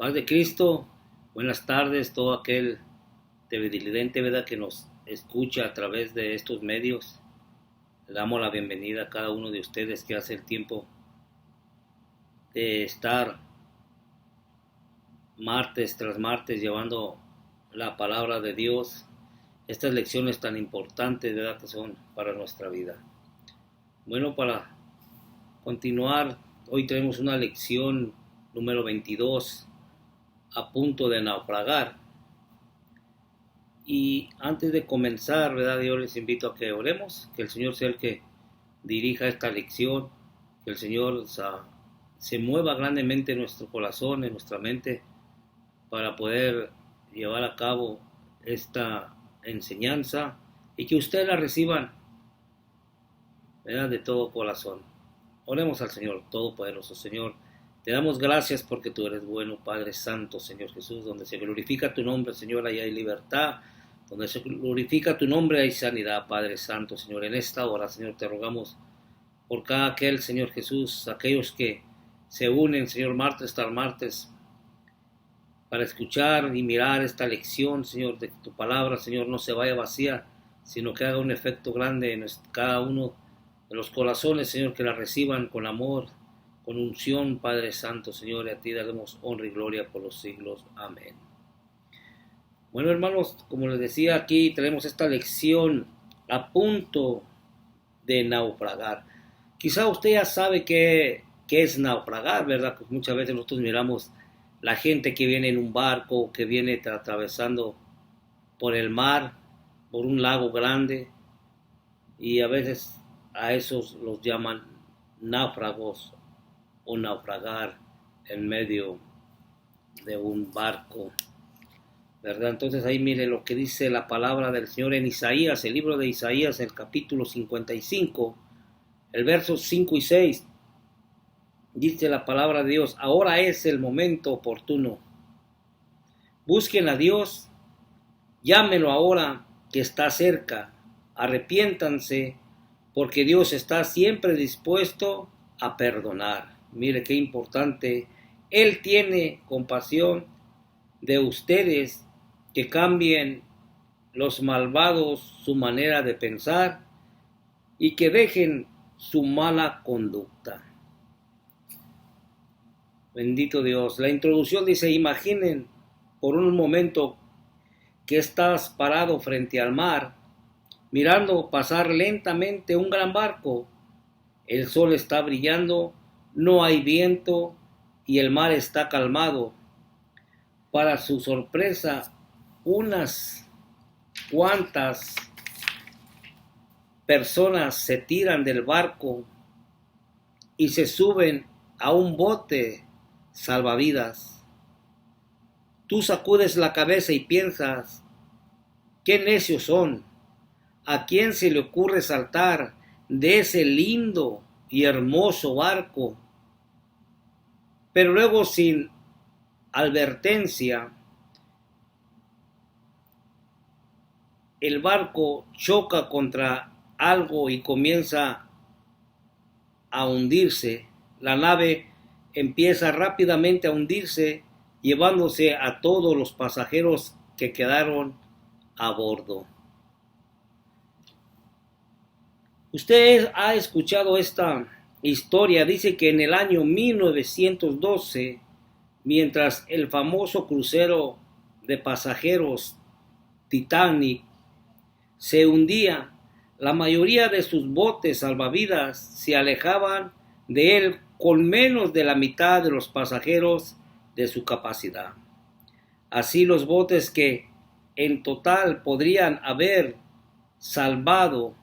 Paz de Cristo, buenas tardes, todo aquel televidente, ¿verdad?, que nos escucha a través de estos medios. Le damos la bienvenida a cada uno de ustedes que hace el tiempo de estar martes tras martes llevando la palabra de Dios, estas lecciones tan importantes, ¿verdad?, que son para nuestra vida. Bueno, para continuar, hoy tenemos una lección número 22, a punto de naufragar. Y antes de comenzar, ¿verdad?, yo les invito a que oremos, que el Señor sea el que dirija esta lección, que el Señor se mueva grandemente en nuestro corazón, en nuestra mente, para poder llevar a cabo esta enseñanza y que ustedes la reciban, ¿verdad?, de todo corazón. Oremos al Señor Todopoderoso. Señor, te damos gracias porque tú eres bueno, Padre Santo, Señor Jesús. Donde se glorifica tu nombre, Señor, allá hay libertad. Donde se glorifica tu nombre hay sanidad, Padre Santo, Señor. En esta hora, Señor, te rogamos por cada aquel, Señor Jesús, aquellos que se unen, Señor, martes tras martes, para escuchar y mirar esta lección, Señor, de que tu palabra, Señor, no se vaya vacía, sino que haga un efecto grande en cada uno de los corazones, Señor, que la reciban con amor, con unción, Padre Santo, Señor, y a ti daremos honra y gloria por los siglos. Amén. Bueno, hermanos, como les decía, aquí tenemos esta lección a punto de naufragar. Quizá usted ya sabe qué es naufragar, ¿verdad? Pues muchas veces nosotros miramos la gente que viene en un barco, que viene atravesando por el mar, por un lago grande, y a veces a esos los llaman náufragos o naufragar en medio de un barco, ¿verdad? Entonces ahí mire lo que dice la palabra del Señor en Isaías, el libro de Isaías, el capítulo 55, el versos 5 y 6. Dice la palabra de Dios: ahora es el momento oportuno. Busquen a Dios, llámenlo ahora que está cerca. Arrepiéntanse, porque Dios está siempre dispuesto a perdonar. Mire qué importante. Él tiene compasión de ustedes, que cambien los malvados su manera de pensar y que dejen su mala conducta. Bendito Dios. La introducción dice: imaginen por un momento que estás parado frente al mar, mirando pasar lentamente un gran barco. El sol está brillando, no hay viento y el mar está calmado. Para su sorpresa, unas cuantas personas se tiran del barco y se suben a un bote salvavidas. Tú sacudes la cabeza y piensas: qué necios son. ¿A quién se le ocurre saltar de ese lindo y hermoso barco? Pero luego, sin advertencia, el barco choca contra algo y comienza a hundirse. La nave empieza rápidamente a hundirse, llevándose a todos los pasajeros que quedaron a bordo. Usted ha escuchado esta historia. Dice que en el año 1912, mientras el famoso crucero de pasajeros Titanic se hundía, la mayoría de sus botes salvavidas se alejaban de él con menos de la mitad de los pasajeros de su capacidad. Así, los botes que en total podrían haber salvado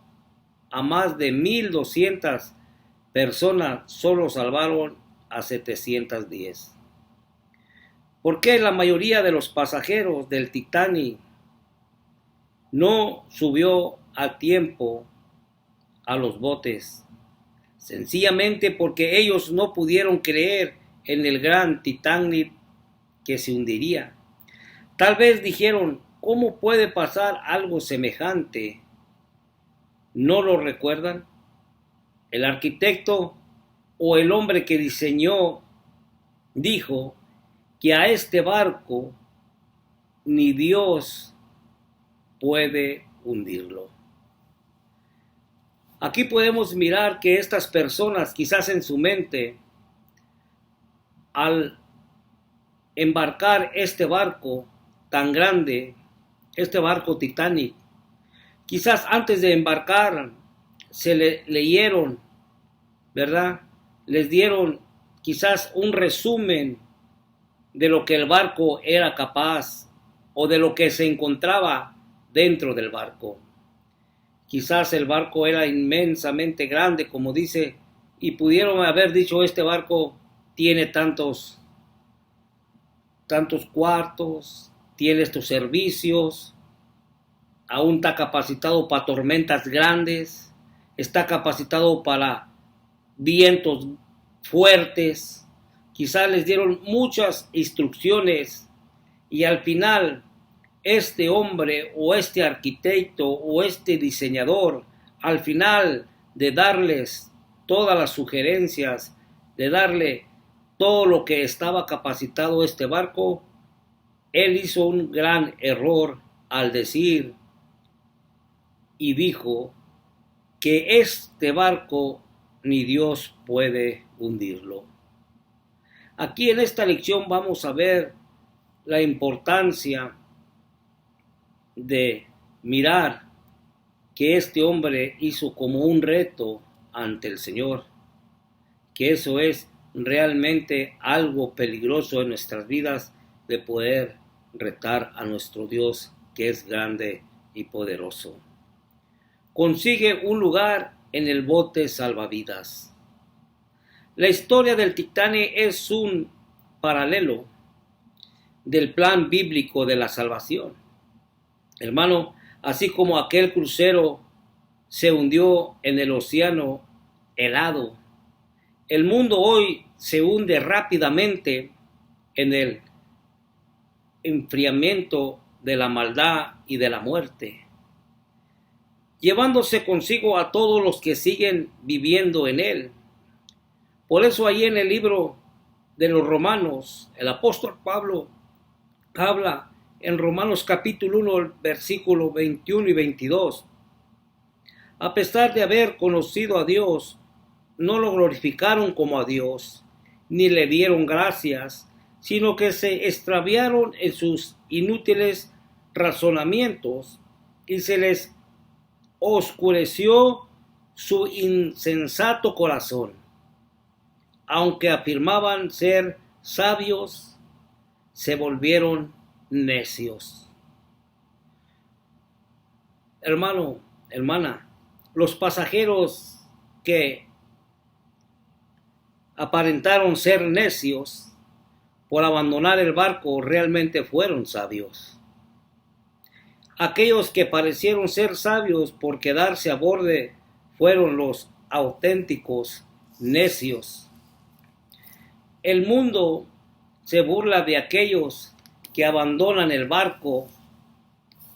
a más de 1,200 personas solo salvaron a 710. ¿Por qué la mayoría de los pasajeros del Titanic no subió a tiempo a los botes? Sencillamente porque ellos no pudieron creer en el gran Titanic que se hundiría. Tal vez dijeron: ¿cómo puede pasar algo semejante? ¿No lo recuerdan? El arquitecto o el hombre que diseñó dijo que a este barco ni Dios puede hundirlo. Aquí podemos mirar que estas personas, quizás en su mente, al embarcar este barco tan grande, este barco Titanic, quizás antes de embarcar se leyeron, ¿verdad? Les dieron quizás un resumen de lo que el barco era capaz o de lo que se encontraba dentro del barco. Quizás el barco era inmensamente grande, como dice, y pudieron haber dicho, este barco tiene tantos cuartos, tiene estos servicios, aún está capacitado para tormentas grandes, está capacitado para vientos fuertes. Quizás les dieron muchas instrucciones y al final este hombre o este arquitecto o este diseñador, al final de darles todas las sugerencias, de darle todo lo que estaba capacitado este barco, él hizo un gran error al decir y dijo que este barco ni Dios puede hundirlo. Aquí en esta lección vamos a ver la importancia de mirar que este hombre hizo como un reto ante el Señor, que eso es realmente algo peligroso en nuestras vidas, de poder retar a nuestro Dios, que es grande y poderoso. Consigue un lugar en el bote salvavidas. La historia del Titanic es un paralelo del plan bíblico de la salvación. Hermano, así como aquel crucero se hundió en el océano helado, el mundo hoy se hunde rápidamente en el enfriamiento de la maldad y de la muerte, llevándose consigo a todos los que siguen viviendo en él. Por eso ahí en el libro de los Romanos, el apóstol Pablo habla en Romanos capítulo 1, versículo 21 y 22. A pesar de haber conocido a Dios, no lo glorificaron como a Dios, ni le dieron gracias, sino que se extraviaron en sus inútiles razonamientos y se les oscureció su insensato corazón. Aunque afirmaban ser sabios, se volvieron necios. Hermano, hermana, los pasajeros que aparentaron ser necios por abandonar el barco realmente fueron sabios. Aquellos que parecieron ser sabios por quedarse a borde fueron los auténticos necios. El mundo se burla de aquellos que abandonan el barco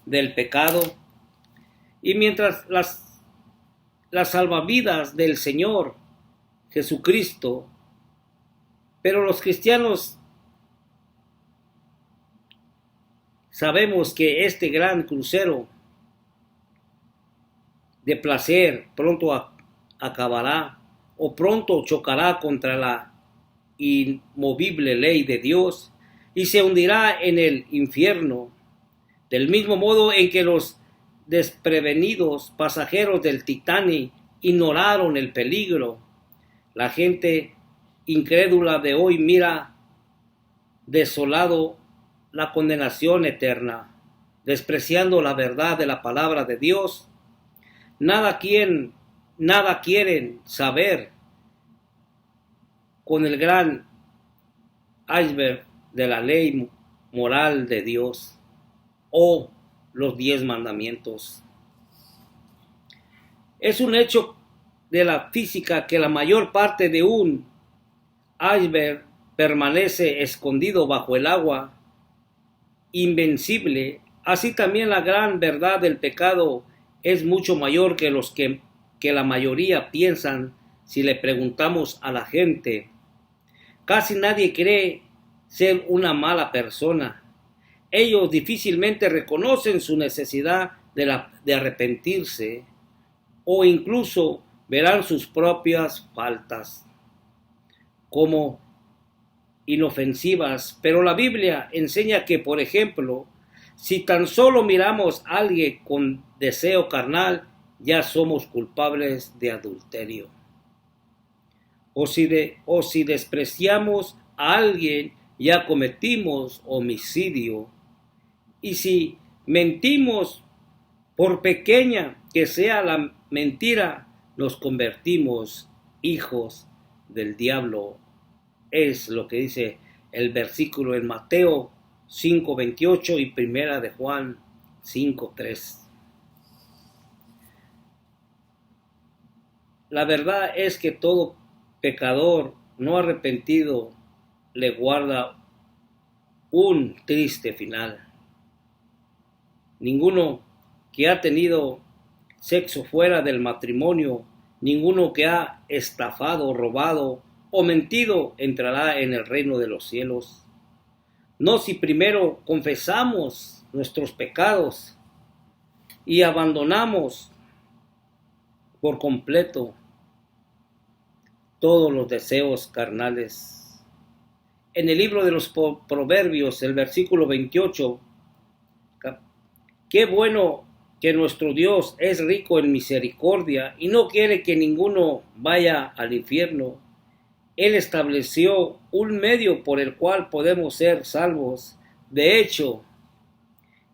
del pecado, y mientras las salvavidas del Señor Jesucristo, pero los cristianos sabemos que este gran crucero de placer pronto acabará o pronto chocará contra la inmovible ley de Dios y se hundirá en el infierno, del mismo modo en que los desprevenidos pasajeros del Titanic ignoraron el peligro. La gente incrédula de hoy mira desolado la condenación eterna, despreciando la verdad de la palabra de Dios. Nada quieren saber con el gran iceberg de la ley moral de Dios o los 10 mandamientos. Es un hecho de la física que la mayor parte de un iceberg permanece escondido bajo el agua, invencible. Así también la gran verdad del pecado es mucho mayor que los que la mayoría piensan. Si le preguntamos a la gente, casi nadie cree ser una mala persona. Ellos difícilmente reconocen su necesidad de arrepentirse o incluso verán sus propias faltas como inofensivas. Pero la Biblia enseña que, por ejemplo, si tan solo miramos a alguien con deseo carnal, ya somos culpables de adulterio. O si despreciamos a alguien, ya cometimos homicidio. Y si mentimos, por pequeña que sea la mentira, nos convertimos hijos del diablo. Es lo que dice el versículo en Mateo 5:28 y primera de Juan 5:3. La verdad es que todo pecador no arrepentido le guarda un triste final. Ninguno que ha tenido sexo fuera del matrimonio, ninguno que ha estafado, robado o mentido entrará en el reino de los cielos. No si primero confesamos nuestros pecados y abandonamos por completo todos los deseos carnales. En el libro de los Proverbios, el versículo 28, qué bueno que nuestro Dios es rico en misericordia y no quiere que ninguno vaya al infierno. Él estableció un medio por el cual podemos ser salvos. De hecho,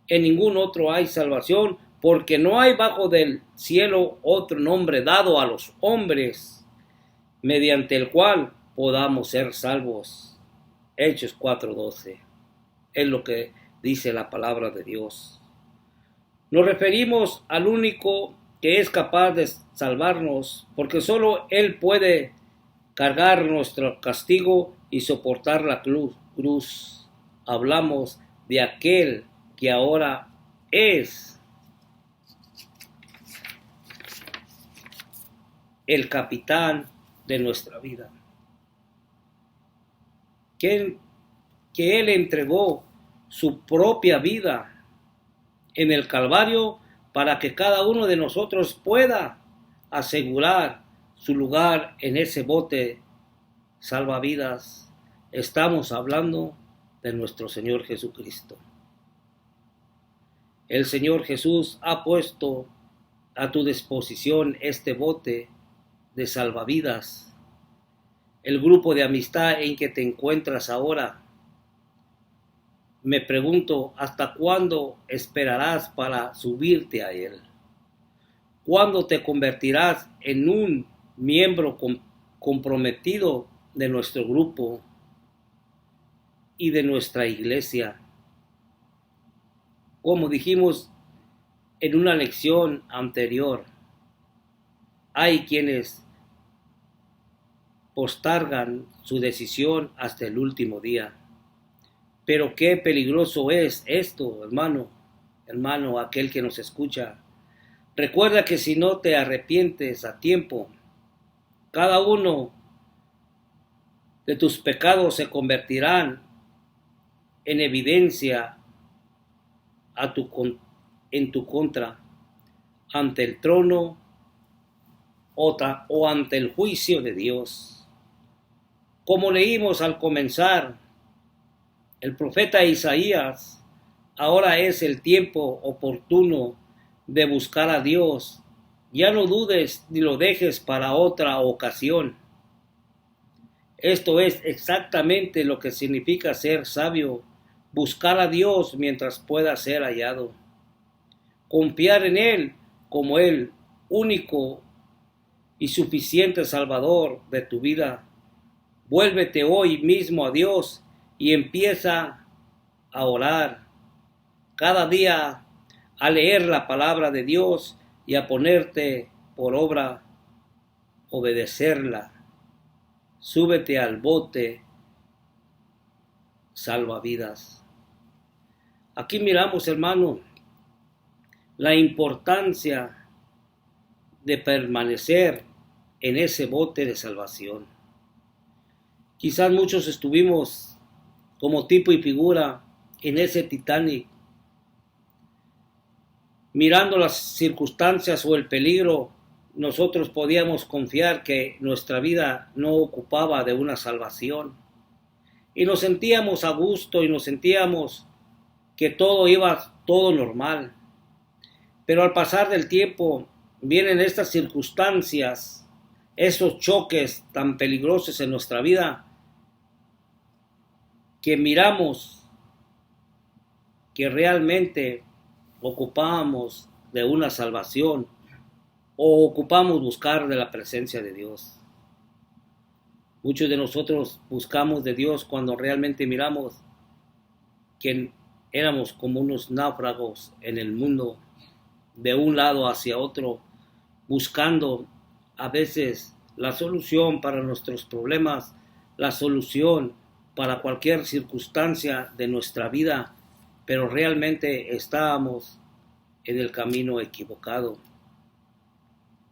en ningún otro hay salvación, porque no hay bajo del cielo otro nombre dado a los hombres mediante el cual podamos ser salvos. Hechos 4:12 es lo que dice la palabra de Dios. Nos referimos al único que es capaz de salvarnos, porque solo Él puede cargar nuestro castigo y soportar la cruz. Hablamos de aquel que ahora es el capitán de nuestra vida. Que Él entregó su propia vida en el Calvario para que cada uno de nosotros pueda asegurar su lugar en ese bote salvavidas. Estamos hablando de nuestro Señor Jesucristo. El Señor Jesús ha puesto a tu disposición este bote de salvavidas. El grupo de amistad en que te encuentras ahora. Me pregunto, ¿hasta cuándo esperarás para subirte a él? ¿Cuándo te convertirás en un miembro comprometido de nuestro grupo y de nuestra iglesia? Como dijimos en una lección anterior, hay quienes postergan su decisión hasta el último día. Pero qué peligroso es esto, hermano, aquel que nos escucha. Recuerda que si no te arrepientes a tiempo, cada uno de tus pecados se convertirán en evidencia en tu contra ante el trono o ante el juicio de Dios. Como leímos al comenzar, el profeta Isaías, ahora es el tiempo oportuno de buscar a Dios. Ya no dudes ni lo dejes para otra ocasión. Esto es exactamente lo que significa ser sabio, buscar a Dios mientras pueda ser hallado. Confiar en Él como el único y suficiente Salvador de tu vida. Vuélvete hoy mismo a Dios y empieza a orar cada día, a leer la palabra de Dios y a ponerte por obra, obedecerla. Súbete al bote salvavidas. Aquí miramos, hermano, la importancia de permanecer en ese bote de salvación. Quizás muchos estuvimos como tipo y figura en ese Titanic, mirando las circunstancias o el peligro, nosotros podíamos confiar que nuestra vida no ocupaba de una salvación. Y nos sentíamos a gusto y nos sentíamos que todo iba todo normal. Pero al pasar del tiempo vienen estas circunstancias, esos choques tan peligrosos en nuestra vida, que miramos que realmente ocupábamos de una salvación o ocupamos buscar de la presencia de Dios. Muchos de nosotros buscamos de Dios cuando realmente miramos que éramos como unos náufragos en el mundo, de un lado hacia otro, buscando a veces la solución para nuestros problemas, la solución para cualquier circunstancia de nuestra vida, pero realmente estábamos en el camino equivocado.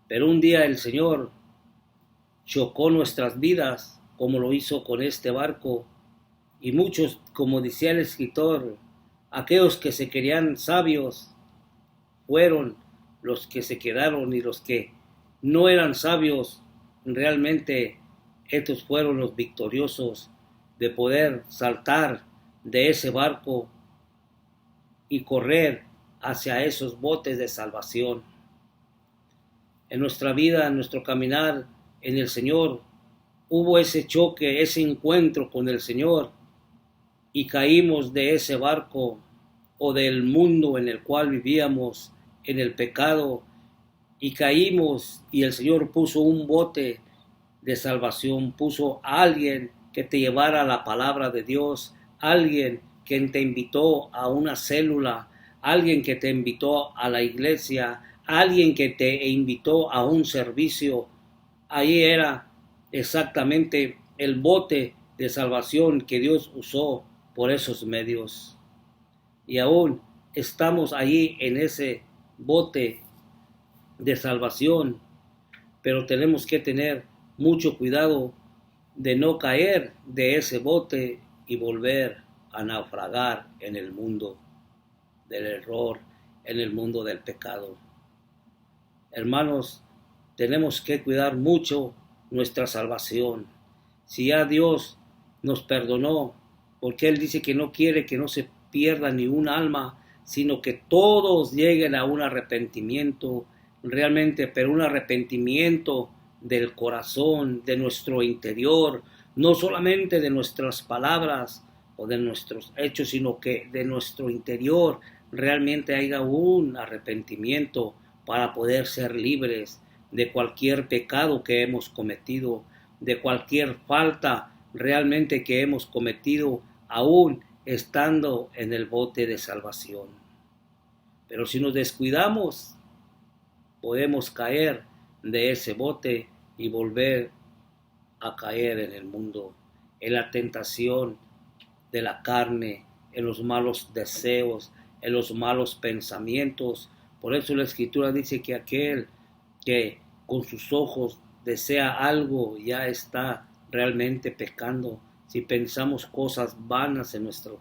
Pero un día el Señor chocó nuestras vidas, como lo hizo con este barco, y muchos, como decía el escritor, aquellos que se querían sabios, fueron los que se quedaron, y los que no eran sabios, realmente estos fueron los victoriosos de poder saltar de ese barco y correr hacia esos botes de salvación. En nuestra vida, en nuestro caminar en el Señor, hubo ese choque, ese encuentro con el Señor, y caímos de ese barco o del mundo en el cual vivíamos, en el pecado, y caímos, y el Señor puso un bote de salvación, puso a alguien que te llevara la palabra de Dios, alguien que te invitó a una célula, alguien que te invitó a la iglesia, alguien que te invitó a un servicio. Ahí era exactamente el bote de salvación que Dios usó por esos medios. Y aún estamos allí en ese bote de salvación, pero tenemos que tener mucho cuidado de no caer de ese bote y volver a naufragar en el mundo del error, en el mundo del pecado. Hermanos, tenemos que cuidar mucho nuestra salvación. Si ya Dios nos perdonó, porque Él dice que no quiere que no se pierda ni un alma, sino que todos lleguen a un arrepentimiento realmente, pero un arrepentimiento del corazón, de nuestro interior, no solamente de nuestras palabras o de nuestros hechos, sino que de nuestro interior realmente haya un arrepentimiento para poder ser libres de cualquier pecado que hemos cometido, de cualquier falta realmente que hemos cometido, aún estando en el bote de salvación. Pero si nos descuidamos, podemos caer de ese bote y volver a caer en el mundo, en la tentación de la carne, en los malos deseos, en los malos pensamientos. Por eso la Escritura dice que aquel que con sus ojos desea algo ya está realmente pecando. Si pensamos cosas vanas en nuestra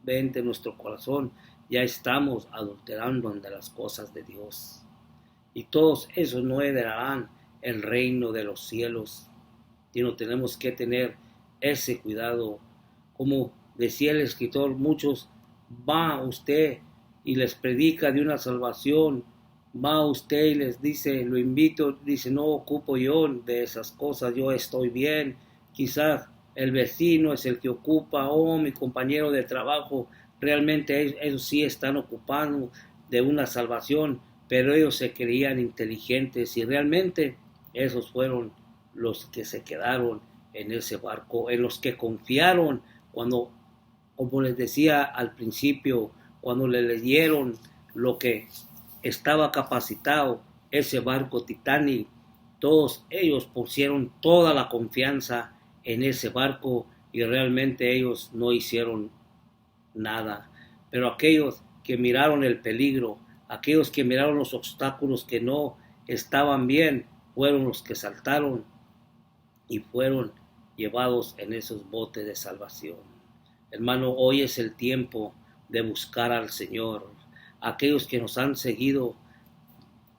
mente, en nuestro corazón, ya estamos adulterando ante las cosas de Dios. Y todos esos no heredarán el reino de los cielos. Sino tenemos que tener ese cuidado. Como decía el escritor, muchos va usted y les predica de una salvación, va usted y les dice, lo invito, dice, no ocupo yo de esas cosas, yo estoy bien. Quizás el vecino es el que ocupa, o mi compañero de trabajo, realmente ellos sí están ocupando de una salvación, pero ellos se creían inteligentes y realmente esos fueron los que se quedaron en ese barco, en los que confiaron cuando, como les decía al principio, cuando le leyeron lo que estaba capacitado ese barco Titanic, todos ellos pusieron toda la confianza en ese barco y realmente ellos no hicieron nada. Pero aquellos que miraron el peligro, aquellos que miraron los obstáculos que no estaban bien, fueron los que saltaron y fueron llevados en esos botes de salvación. Hermano, hoy es el tiempo de buscar al Señor. Aquellos que nos han seguido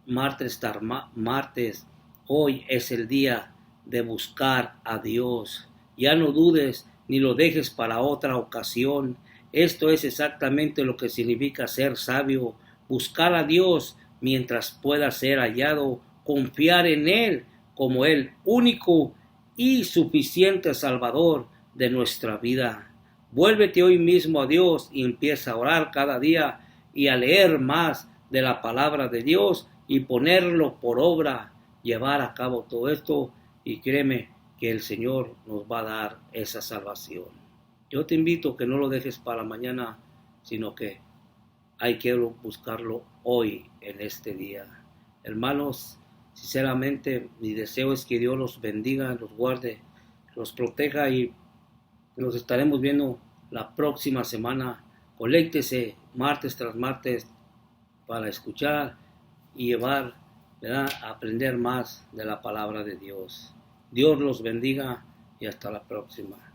martes tras martes, hoy es el día de buscar a Dios. Ya no dudes ni lo dejes para otra ocasión. Esto es exactamente lo que significa ser sabio, buscar a Dios mientras pueda ser hallado, confiar en Él como el único y suficiente Salvador de nuestra vida. Vuélvete hoy mismo a Dios y empieza a orar cada día y a leer más de la palabra de Dios y ponerlo por obra, llevar a cabo todo esto, y créeme que el Señor nos va a dar esa salvación. Yo te invito a que no lo dejes para mañana, sino que hay que buscarlo hoy, en este día. Hermanos, sinceramente mi deseo es que Dios los bendiga, los guarde, los proteja, y nos estaremos viendo la próxima semana. Coléctese martes tras martes para escuchar y llevar, ¿verdad?, a aprender más de la palabra de Dios. Dios los bendiga y hasta la próxima.